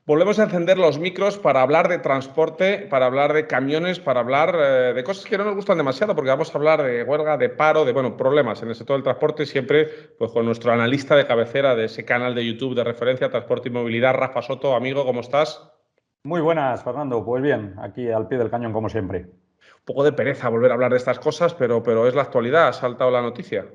Volvemos a encender los micros para hablar de transporte, para hablar de camiones, para hablar de cosas que no nos gustan demasiado, porque vamos a hablar de huelga, de paro, de problemas en el sector del transporte, siempre pues, con nuestro analista de cabecera de ese canal de YouTube de referencia, Transporte y Movilidad, Rafa Soto. Amigo, ¿cómo estás? Muy buenas, Fernando. Pues bien, aquí al pie del cañón como siempre. Un poco de pereza volver a hablar de estas cosas, pero es la actualidad, ha saltado la noticia.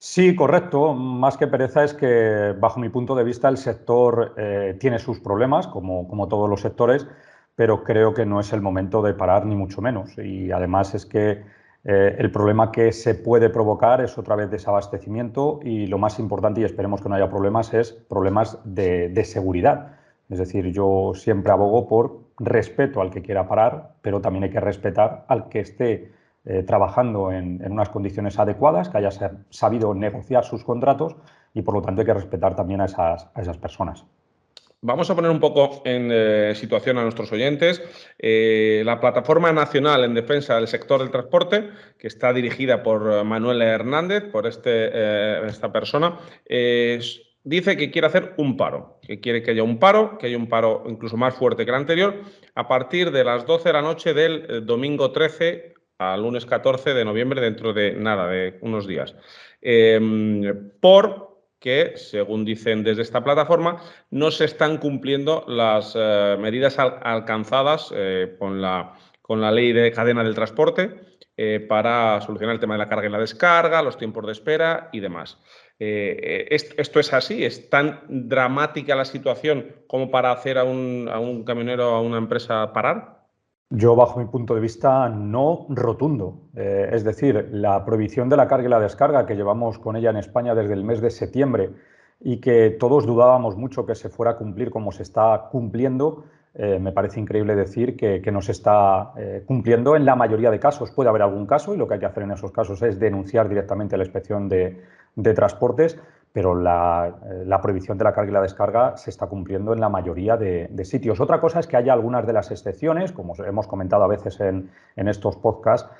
Sí, correcto. Más que pereza es que, bajo mi punto de vista, el sector tiene sus problemas, como todos los sectores, pero creo que no es el momento de parar, ni mucho menos. Y además es que el problema que se puede provocar es otra vez desabastecimiento y lo más importante, y esperemos que no haya problemas, es problemas de seguridad. Es decir, yo siempre abogo por respeto al que quiera parar, pero también hay que respetar al que esté trabajando en unas condiciones adecuadas, que haya sabido negociar sus contratos y por lo tanto hay que respetar también a esas personas. Vamos a poner un poco en situación a nuestros oyentes. La Plataforma Nacional en Defensa del Sector del Transporte, que está dirigida por Manuel Hernández, por esta persona, dice que quiere hacer un paro, que quiere que haya un paro incluso más fuerte que el anterior, a partir de las 12 de la noche del domingo 13 al lunes 14 de noviembre, dentro de nada, de unos días. Porque, según dicen desde esta plataforma, no se están cumpliendo las medidas alcanzadas con la ley de cadena del transporte para solucionar el tema de la carga y la descarga, los tiempos de espera y demás. ¿Esto es así? ¿Es tan dramática la situación como para hacer a un camionero, a una empresa parar? Yo, bajo mi punto de vista, no rotundo. Es decir, la prohibición de la carga y la descarga que llevamos con ella en España desde el mes de septiembre y que todos dudábamos mucho que se fuera a cumplir como se está cumpliendo, me parece increíble decir que no se está cumpliendo en la mayoría de casos. Puede haber algún caso y lo que hay que hacer en esos casos es denunciar directamente a la Inspección de Transportes, pero la prohibición de la carga y la descarga se está cumpliendo en la mayoría de sitios. Otra cosa es que haya algunas de las excepciones, como hemos comentado a veces en estos podcasts,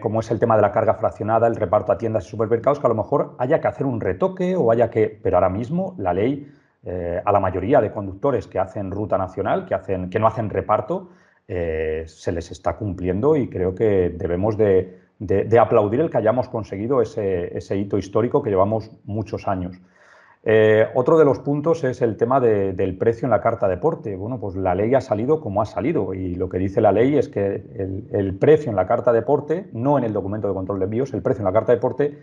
como es el tema de la carga fraccionada, el reparto a tiendas y supermercados, que a lo mejor haya que hacer un retoque o haya que... Pero ahora mismo la ley, a la mayoría de conductores que hacen ruta nacional, que no hacen reparto, se les está cumpliendo y creo que debemos de aplaudir el que hayamos conseguido ese hito histórico que llevamos muchos años. Otro de los puntos es el tema del precio en la carta deporte. Bueno, pues la ley ha salido como ha salido y lo que dice la ley es que el precio en la carta deporte, no en el documento de control de envíos, el precio en la carta deporte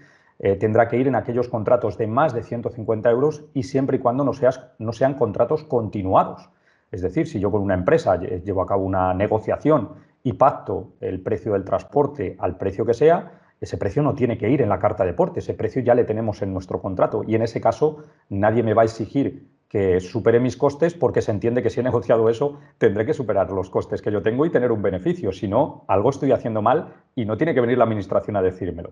tendrá que ir en aquellos contratos de más de 150 euros y siempre y cuando no sean contratos continuados. Es decir, si yo con una empresa llevo a cabo una negociación y pacto el precio del transporte al precio que sea, ese precio no tiene que ir en la carta deporte, ese precio ya le tenemos en nuestro contrato y en ese caso nadie me va a exigir que supere mis costes porque se entiende que si he negociado eso tendré que superar los costes que yo tengo y tener un beneficio, si no, algo estoy haciendo mal y no tiene que venir la administración a decírmelo.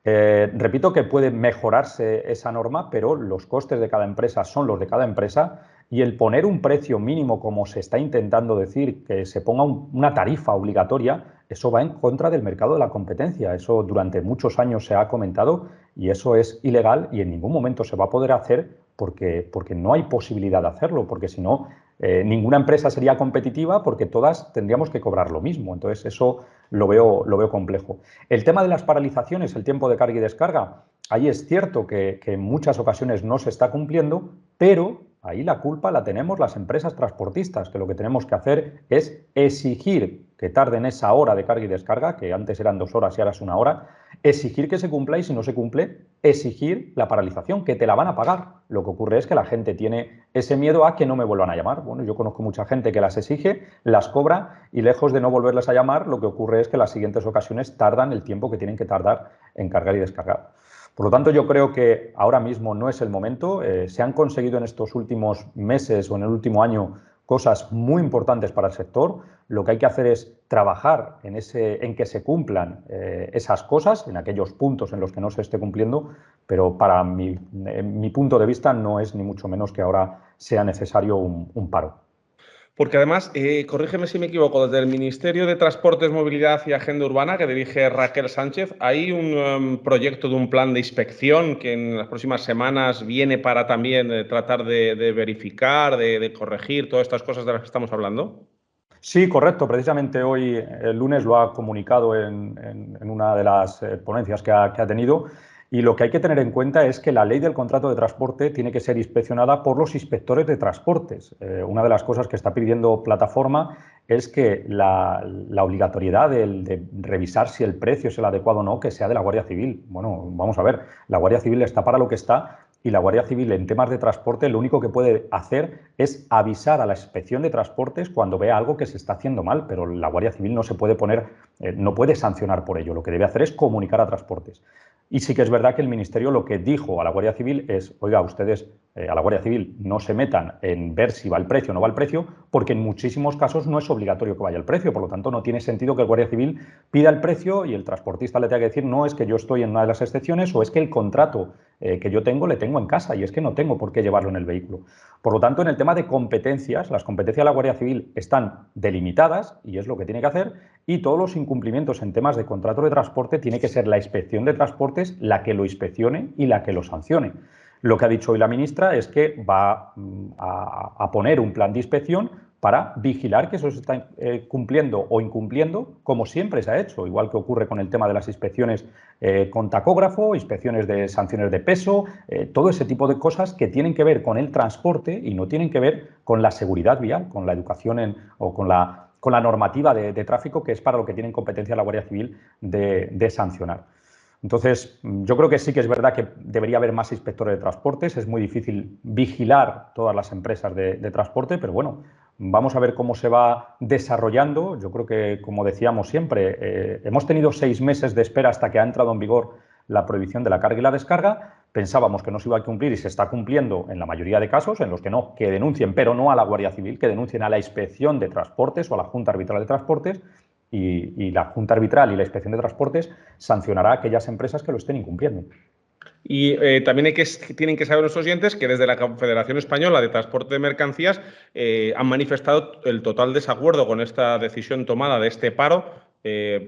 Repito que puede mejorarse esa norma, pero los costes de cada empresa son los de cada empresa y el poner un precio mínimo, como se está intentando decir, que se ponga una tarifa obligatoria, eso va en contra del mercado de la competencia. Eso durante muchos años se ha comentado y eso es ilegal y en ningún momento se va a poder hacer porque no hay posibilidad de hacerlo, porque si no, ninguna empresa sería competitiva porque todas tendríamos que cobrar lo mismo. Entonces, eso lo veo complejo. El tema de las paralizaciones, el tiempo de carga y descarga, ahí es cierto que en muchas ocasiones no se está cumpliendo, pero ahí la culpa la tenemos las empresas transportistas, que lo que tenemos que hacer es exigir que tarden esa hora de carga y descarga, que antes eran 2 horas y ahora es 1 hora, exigir que se cumpla y si no se cumple, exigir la paralización, que te la van a pagar. Lo que ocurre es que la gente tiene ese miedo a que no me vuelvan a llamar. Bueno, yo conozco mucha gente que las exige, las cobra y lejos de no volverlas a llamar, lo que ocurre es que las siguientes ocasiones tardan el tiempo que tienen que tardar en cargar y descargar. Por lo tanto, yo creo que ahora mismo no es el momento. Se han conseguido en estos últimos meses o en el último año cosas muy importantes para el sector. Lo que hay que hacer es trabajar en que se cumplan esas cosas, en aquellos puntos en los que no se esté cumpliendo, pero para mi punto de vista no es ni mucho menos que ahora sea necesario un paro. Porque además, corrígeme si me equivoco, desde el Ministerio de Transportes, Movilidad y Agenda Urbana, que dirige Raquel Sánchez, hay un proyecto de un plan de inspección que en las próximas semanas viene para también tratar de verificar, de corregir todas estas cosas de las que estamos hablando. Sí, correcto. Precisamente hoy, el lunes, lo ha comunicado en una de las ponencias que ha tenido. Y lo que hay que tener en cuenta es que la ley del contrato de transporte tiene que ser inspeccionada por los inspectores de transportes. Una de las cosas que está pidiendo Plataforma es que la obligatoriedad de revisar si el precio es el adecuado o no, que sea de la Guardia Civil. Bueno, vamos a ver, la Guardia Civil está para lo que está. Y la Guardia Civil en temas de transporte lo único que puede hacer es avisar a la inspección de transportes cuando vea algo que se está haciendo mal, pero la Guardia Civil no se puede poner, no puede sancionar por ello. Lo que debe hacer es comunicar a transportes. Y sí que es verdad que el Ministerio lo que dijo a la Guardia Civil es, oiga, ustedes a la Guardia Civil no se metan en ver si va el precio o no va el precio, porque en muchísimos casos no es obligatorio que vaya el precio. Por lo tanto, no tiene sentido que el Guardia Civil pida el precio y el transportista le tenga que decir, no, es que yo estoy en una de las excepciones o es que el contrato que yo tengo le tengo en casa y es que no tengo por qué llevarlo en el vehículo. Por lo tanto, en el tema de competencias, las competencias de la Guardia Civil están delimitadas y es lo que tiene que hacer, y todos los incumplimientos en temas de contrato de transporte tiene que ser la inspección de transportes la que lo inspeccione y la que lo sancione. Lo que ha dicho hoy la ministra es que va a poner un plan de inspección para vigilar que eso se está cumpliendo o incumpliendo, como siempre se ha hecho, igual que ocurre con el tema de las inspecciones con tacógrafo, inspecciones de sanciones de peso, todo ese tipo de cosas que tienen que ver con el transporte y no tienen que ver con la seguridad vial, con la educación o con la normativa de tráfico, que es para lo que tienen competencia la Guardia Civil de sancionar. Entonces, yo creo que sí que es verdad que debería haber más inspectores de transportes. Es muy difícil vigilar todas las empresas de transporte, pero bueno, vamos a ver cómo se va desarrollando. Yo creo que, como decíamos siempre, hemos tenido 6 meses de espera hasta que ha entrado en vigor la prohibición de la carga y la descarga. Pensábamos que no se iba a cumplir y se está cumpliendo en la mayoría de casos, en los que no, que denuncien, pero no a la Guardia Civil, que denuncien a la Inspección de Transportes o a la Junta Arbitral de Transportes. Y la Junta Arbitral y la Inspección de Transportes sancionará a aquellas empresas que lo estén incumpliendo. Y también tienen que saber nuestros oyentes que desde la Confederación Española de Transporte de Mercancías han manifestado el total desacuerdo con esta decisión tomada de este paro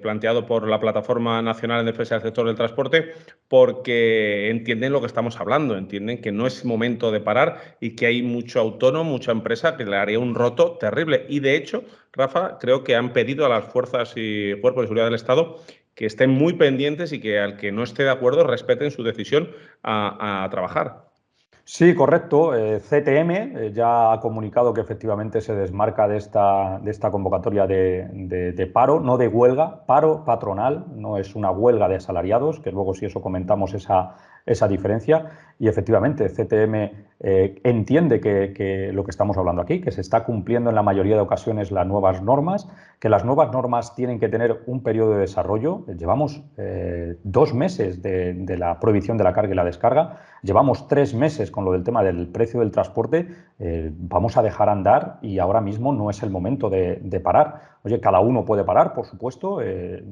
planteado por la Plataforma Nacional en Defensa del Sector del Transporte, porque entienden lo que estamos hablando, entienden que no es momento de parar y que hay mucho autónomo, mucha empresa que le haría un roto terrible. Y de hecho, Rafa, creo que han pedido a las fuerzas y cuerpos de seguridad del Estado que estén muy pendientes y que al que no esté de acuerdo respeten su decisión a trabajar. Sí, correcto. CTM ya ha comunicado que efectivamente se desmarca de esta convocatoria de paro, no de huelga, paro patronal, no es una huelga de asalariados, que luego si eso comentamos esa diferencia. Y efectivamente, CTM entiende que lo que estamos hablando aquí, que se está cumpliendo en la mayoría de ocasiones las nuevas normas, que las nuevas normas tienen que tener un periodo de desarrollo. Llevamos 2 meses de la prohibición de la carga y la descarga. Llevamos 3 meses con lo del tema del precio del transporte, vamos a dejar andar y ahora mismo no es el momento de parar. Oye, cada uno puede parar, por supuesto.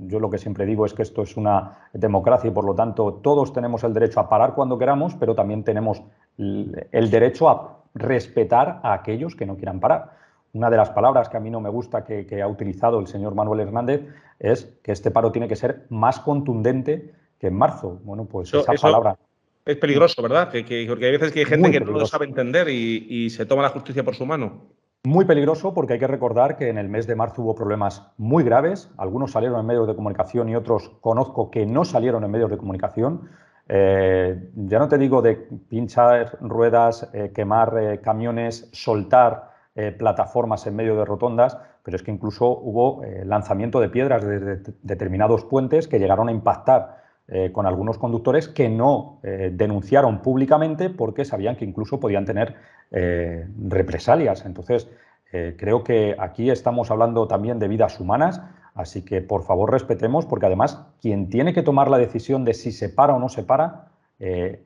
Yo lo que siempre digo es que esto es una democracia y por lo tanto todos tenemos el derecho a parar cuando queramos, pero también tenemos el derecho a respetar a aquellos que no quieran parar. Una de las palabras que a mí no me gusta que ha utilizado el señor Manuel Hernández es que este paro tiene que ser más contundente que en marzo. Bueno, pues esa palabra... Es peligroso, ¿verdad? Porque hay veces que hay gente Muy que no lo peligroso. sabe entender y se toma la justicia por su mano. Muy peligroso porque hay que recordar que en el mes de marzo hubo problemas muy graves. Algunos salieron en medios de comunicación y otros conozco que no salieron en medios de comunicación. Ya no te digo de pinchar ruedas, quemar camiones, soltar plataformas en medio de rotondas, pero es que incluso hubo lanzamiento de piedras desde determinados puentes que llegaron a impactar con algunos conductores que no denunciaron públicamente porque sabían que incluso podían tener represalias. Entonces, creo que aquí estamos hablando también de vidas humanas, así que por favor respetemos, porque además quien tiene que tomar la decisión de si se para o no se para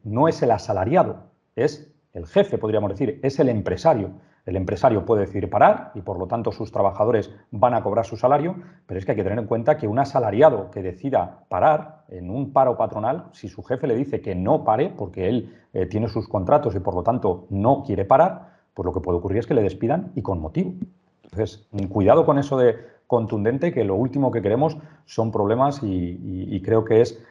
no es el asalariado, es el jefe, podríamos decir, es el empresario. El empresario puede decidir parar y por lo tanto sus trabajadores van a cobrar su salario, pero es que hay que tener en cuenta que un asalariado que decida parar en un paro patronal, si su jefe le dice que no pare porque él tiene sus contratos y por lo tanto no quiere parar, pues lo que puede ocurrir es que le despidan y con motivo. Entonces, cuidado con eso de contundente, que lo último que queremos son problemas y creo que es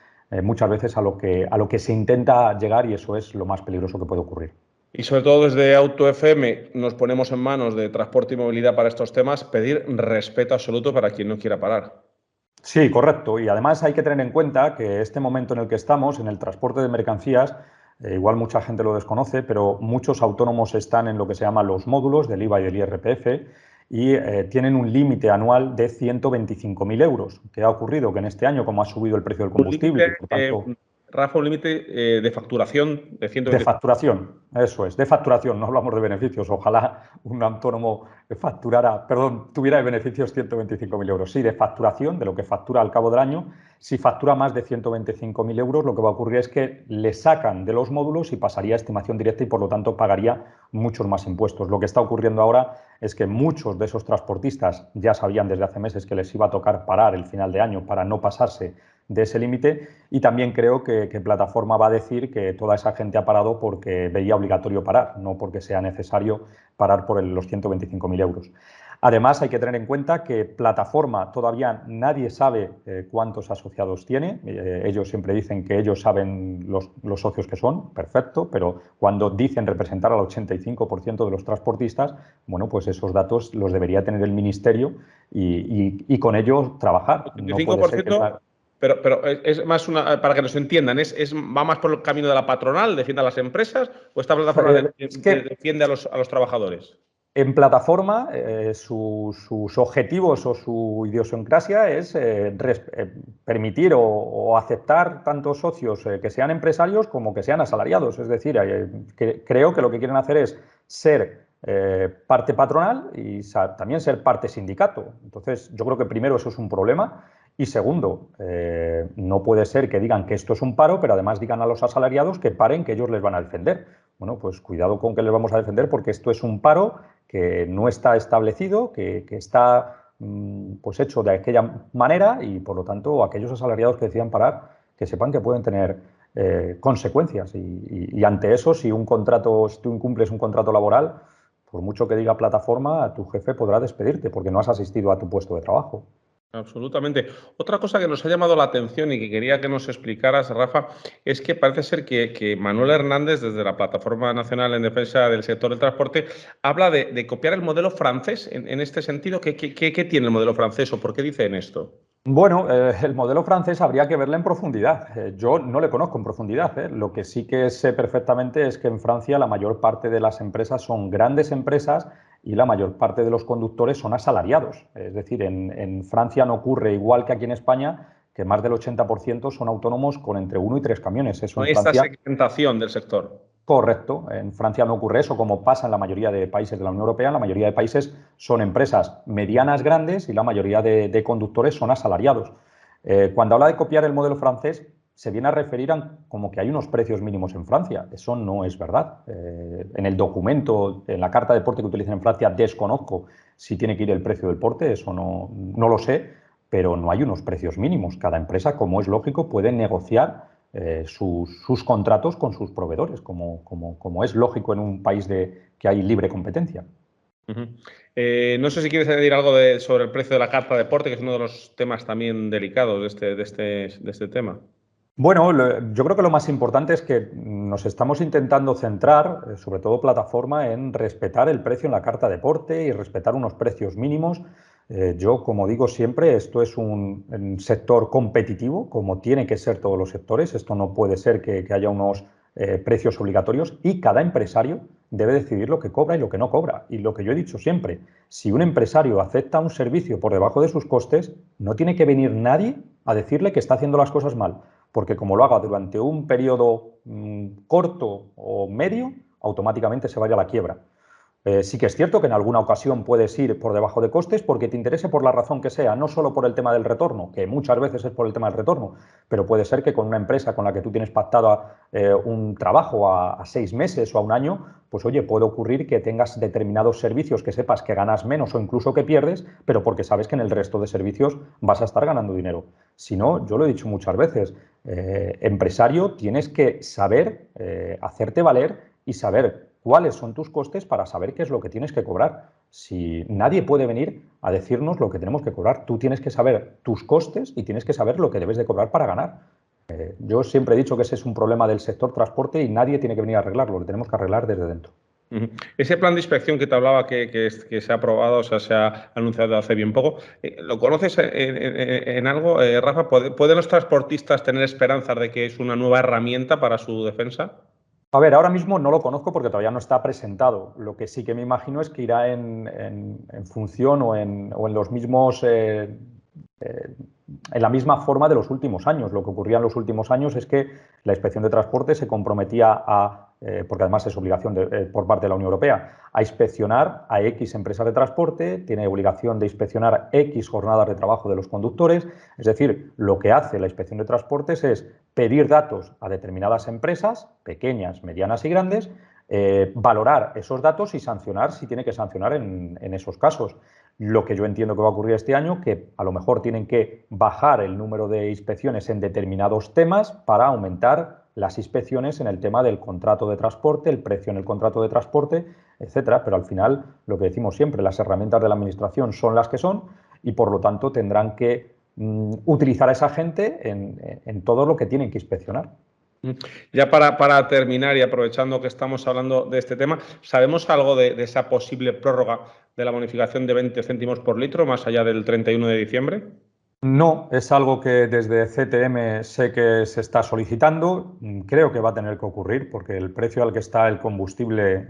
muchas veces a lo que se intenta llegar y eso es lo más peligroso que puede ocurrir. Y sobre todo desde Auto FM nos ponemos en manos de transporte y movilidad para estos temas, pedir respeto absoluto para quien no quiera parar. Sí, correcto. Y además hay que tener en cuenta que este momento en el que estamos, en el transporte de mercancías, igual mucha gente lo desconoce, pero muchos autónomos están en lo que se llama los módulos del IVA y del IRPF y tienen un límite anual de 125.000 euros. ¿Qué ha ocurrido? Que en este año, como ha subido el precio del Un combustible y límite, por tanto Rafa, un límite de facturación de de 125. facturación, eso es, de facturación, no hablamos de beneficios. Ojalá un autónomo tuviera de beneficios 125.000 euros. Sí, de facturación, de lo que factura al cabo del año. Si factura más de 125.000 euros, lo que va a ocurrir es que le sacan de los módulos y pasaría a estimación directa y por lo tanto pagaría muchos más impuestos. Lo que está ocurriendo ahora es que muchos de esos transportistas ya sabían desde hace meses que les iba a tocar parar el final de año para no pasarse de ese límite y también creo que Plataforma va a decir que toda esa gente ha parado porque veía obligatorio parar, no porque sea necesario parar por los 125.000 euros. Además, hay que tener en cuenta que Plataforma todavía nadie sabe cuántos asociados tiene. Ellos siempre dicen que ellos saben los socios que son, perfecto, pero cuando dicen representar al 85% de los transportistas, bueno, pues esos datos los debería tener el Ministerio y con ellos trabajar. No puede ser que... 85%, pero es más para que nos entiendan, ¿va más por el camino de la patronal, defiende a las empresas, o esta plataforma Es que defiende a los trabajadores? en Plataforma, sus objetivos o su idiosincrasia es permitir o aceptar tanto socios que sean empresarios como que sean asalariados. Es decir, creo que lo que quieren hacer es ser parte patronal y también ser parte sindicato. Entonces, yo creo que primero eso es un problema. Y segundo, no puede ser que digan que esto es un paro, pero además digan a los asalariados que paren, que ellos les van a defender. Bueno, pues cuidado con que les vamos a defender porque esto es un paro que no está establecido, que está pues hecho de aquella manera y, por lo tanto, aquellos asalariados que decidan parar, que sepan que pueden tener consecuencias. Y ante eso, si tú incumples un contrato laboral, por mucho que diga Plataforma, tu jefe podrá despedirte porque no has asistido a tu puesto de trabajo. Absolutamente. Otra cosa que nos ha llamado la atención y que quería que nos explicaras, Rafa, es que parece ser que Manuel Hernández, desde la Plataforma Nacional en Defensa del Sector del Transporte, habla de copiar el modelo francés en este sentido. ¿Qué tiene el modelo francés o por qué dicen esto? Bueno, el modelo francés habría que verlo en profundidad. Yo no le conozco en profundidad. Lo que sí que sé perfectamente es que en Francia la mayor parte de las empresas son grandes empresas y la mayor parte de los conductores son asalariados. Es decir, en Francia no ocurre igual que aquí en España, que más del 80% son autónomos con entre 1 y 3 camiones. Eso No en hay esta Francia... segmentación del sector. Correcto, en Francia no ocurre eso, como pasa en la mayoría de países de la Unión Europea. En la mayoría de países son empresas medianas grandes y la mayoría de conductores son asalariados. Cuando habla de copiar el modelo francés, se viene a referir a como que hay unos precios mínimos en Francia. Eso no es verdad. En el documento, en la carta de porte que utilizan en Francia, desconozco si tiene que ir el precio del porte, eso no lo sé, pero no hay unos precios mínimos. Cada empresa, como es lógico, puede negociar sus contratos con sus proveedores, como es lógico en un país que hay libre competencia. Uh-huh. No sé si quieres añadir algo sobre el precio de la carta de porte, que es uno de los temas también delicados de este tema. Bueno, yo creo que lo más importante es que nos estamos intentando centrar, sobre todo Plataforma, en respetar el precio en la carta de porte y respetar unos precios mínimos. Yo, como digo siempre, esto es un sector competitivo, como tiene que ser todos los sectores. Esto no puede ser que haya unos precios obligatorios y cada empresario debe decidir lo que cobra y lo que no cobra. Y lo que yo he dicho siempre, si un empresario acepta un servicio por debajo de sus costes, no tiene que venir nadie a decirle que está haciendo las cosas mal, porque como lo haga durante un periodo corto o medio, automáticamente se vaya a la quiebra. Sí que es cierto que en alguna ocasión puedes ir por debajo de costes porque te interese por la razón que sea, no solo por el tema del retorno, que muchas veces es por el tema del retorno, pero puede ser que con una empresa con la que tú tienes pactado un trabajo a 6 meses o a un año, pues oye, puede ocurrir que tengas determinados servicios que sepas que ganas menos o incluso que pierdes, pero porque sabes que en el resto de servicios vas a estar ganando dinero. Si no, yo lo he dicho muchas veces, empresario, tienes que saber hacerte valer y saber cuáles son tus costes para saber qué es lo que tienes que cobrar. Si nadie puede venir a decirnos lo que tenemos que cobrar, tú tienes que saber tus costes y tienes que saber lo que debes de cobrar para ganar. Yo siempre he dicho que ese es un problema del sector transporte y nadie tiene que venir a arreglarlo, lo tenemos que arreglar desde dentro. Ese plan de inspección que te hablaba que se ha aprobado, o sea, se ha anunciado hace bien poco, ¿lo conoces en algo, Rafa? ¿Pueden los transportistas tener esperanzas de que es una nueva herramienta para su defensa? A ver, ahora mismo no lo conozco porque todavía no está presentado. Lo que sí que me imagino es que irá en función o en los mismos, en la misma forma de los últimos años. Lo que ocurría en los últimos años es que la Inspección de Transporte se comprometía a, porque además es obligación por parte de la Unión Europea, a inspeccionar a X empresas de transporte, tiene obligación de inspeccionar X jornadas de trabajo de los conductores. Es decir, lo que hace la Inspección de Transportes es pedir datos a determinadas empresas, pequeñas, medianas y grandes, valorar esos datos y sancionar si tiene que sancionar en esos casos. Lo que yo entiendo que va a ocurrir este año, que a lo mejor tienen que bajar el número de inspecciones en determinados temas para aumentar las inspecciones en el tema del contrato de transporte, el precio en el contrato de transporte, etcétera. Pero al final, lo que decimos siempre, las herramientas de la Administración son las que son y, por lo tanto, tendrán que utilizar a esa gente en todo lo que tienen que inspeccionar. Ya para terminar y aprovechando que estamos hablando de este tema, ¿sabemos algo de esa posible prórroga de la bonificación de 20 céntimos por litro más allá del 31 de diciembre? No, es algo que desde CTM sé que se está solicitando. Creo que va a tener que ocurrir porque el precio al que está el combustible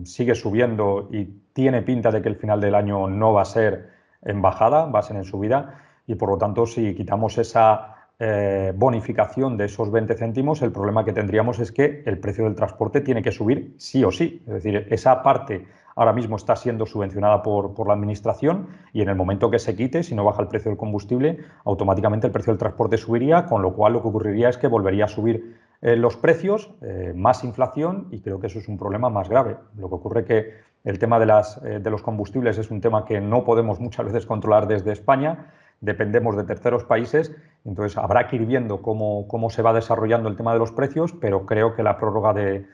sigue subiendo y tiene pinta de que el final del año no va a ser en bajada, va a ser en subida. Y por lo tanto, si quitamos esa bonificación de esos 20 céntimos, el problema que tendríamos es que el precio del transporte tiene que subir sí o sí. Es decir, esa parte ahora mismo está siendo subvencionada por la Administración y en el momento que se quite, si no baja el precio del combustible, automáticamente el precio del transporte subiría, con lo cual lo que ocurriría es que volvería a subir los precios, más inflación, y creo que eso es un problema más grave. Lo que ocurre es que el tema de los combustibles es un tema que no podemos muchas veces controlar desde España, dependemos de terceros países, entonces habrá que ir viendo cómo se va desarrollando el tema de los precios, pero creo que la prórroga de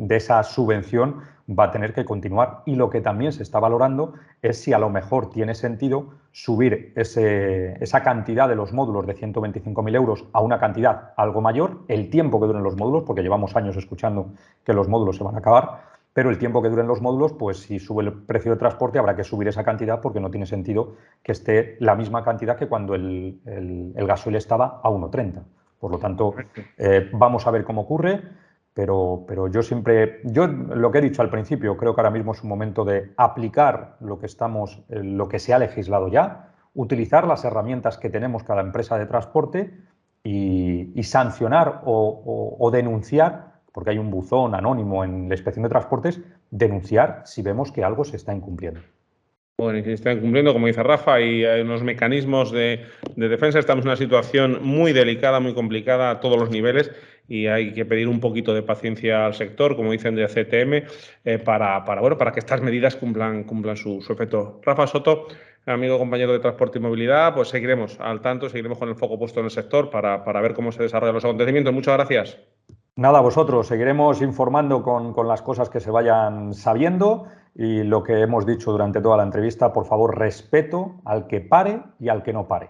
esa subvención va a tener que continuar. Y lo que también se está valorando es si a lo mejor tiene sentido subir esa cantidad de los módulos de 125.000 euros a una cantidad algo mayor, el tiempo que duren los módulos, porque llevamos años escuchando que los módulos se van a acabar, pero el tiempo que duren los módulos, pues si sube el precio de transporte habrá que subir esa cantidad porque no tiene sentido que esté la misma cantidad que cuando el gasoil estaba a 1,30. Por lo tanto, vamos a ver cómo ocurre. Pero yo lo que he dicho al principio, creo que ahora mismo es un momento de aplicar lo que se ha legislado ya, utilizar las herramientas que tenemos cada empresa de transporte y sancionar o denunciar, porque hay un buzón anónimo en la Inspección de Transportes, denunciar si vemos que algo se está incumpliendo. Bueno, y que están cumpliendo, como dice Rafa, y hay unos mecanismos de defensa. Estamos en una situación muy delicada, muy complicada a todos los niveles y hay que pedir un poquito de paciencia al sector, como dicen de CTM, para que estas medidas cumplan su efecto. Rafa Soto, amigo compañero de Transporte y Movilidad, pues seguiremos al tanto, seguiremos con el foco puesto en el sector para ver cómo se desarrollan los acontecimientos. Muchas gracias. Nada, vosotros, seguiremos informando con las cosas que se vayan sabiendo y lo que hemos dicho durante toda la entrevista, por favor, respeto al que pare y al que no pare.